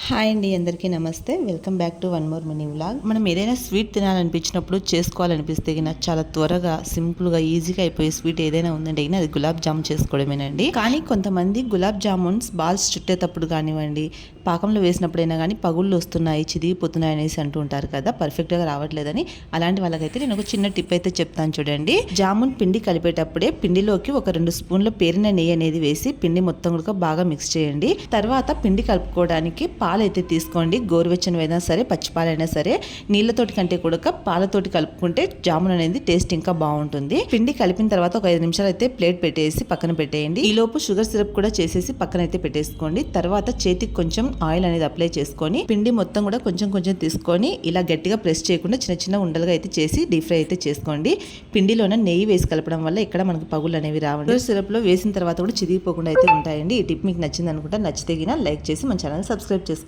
Hi అండి, అందరికీ నమస్తే. Welcome back to one more mini vlog. మనం ఏదైనా స్వీట్ తినాలనిపించినప్పుడు చేసుకోవాలనిపిస్తే చాలా త్వరగా సింపుల్గా ఈజీగా అయిపోయే స్వీట్ ఏదైనా ఉందంటే అది గులాబ్ జామున్ చేసుకోవడమేనండి. కానీ కొంతమంది గులాబ్ జామున్స్ బాల్స్ చుట్టేటప్పుడు కానివ్వండి, పాకంలో వేసినప్పుడైనా కానీ పగుళ్ళు వస్తున్నాయి, చిదిగిపోతున్నాయి అనేసి అంటూ ఉంటారు కదా, పర్ఫెక్ట్గా రావట్లేదని. అలాంటి వాళ్ళకైతే నేను ఒక చిన్న టిప్ అయితే చెప్తాను చూడండి. జామున్ పిండి కలిపేటప్పుడే పిండిలోకి ఒక 2 స్పూన్ల పేరిన నెయ్యి అనేది వేసి పిండి మొత్తం కూడా బాగా మిక్స్ చేయండి. తర్వాత పిండి కలుపుకోవడానికి పాలు అయితే తీసుకోండి. గోరువెచ్చనివైనా సరే, పచ్చిపాలైనా సరే. నీళ్ళతోటి కంటే కూడా పాలతోటి కలుపుకుంటే జామున్ అనేది టేస్ట్ ఇంకా బాగుంటుంది. పిండి కలిపిన తర్వాత ఒక 5 నిమిషాలు అయితే ప్లేట్ పెట్టేసి పక్కన పెట్టేయండి. ఈ లోపు షుగర్ సిరప్ కూడా చేసేసి పక్కన అయితే పెట్టేసుకోండి. తర్వాత చేతికి కొంచెం ఆయిల్ అనేది అప్లై చేసుకొని పిండి మొత్తం కూడా కొంచెం కొంచెం తీసుకొని ఇలా గట్టిగా ప్రెస్ చేయకుండా చిన్న చిన్న ఉండలుగా అయితే చేసి డీప్ ఫ్రై అయితే చేసుకోండి. పిండిలోనే నెయ్యి వేసి కలపడం వల్ల ఇక్కడ మనకు పగులు అనేవి రావండి. షుగర్ సిరప్ లో వేసిన తర్వాత కూడా చిరిగిపోకుండా అయితే ఉంటాయండి. ఈ టిప్ మీకు నచ్చింది అనుకుంటా. నచ్చితే లైక్ చేసి మన ఛానల్ సబ్స్క్రైబ్ చేసుకోండి.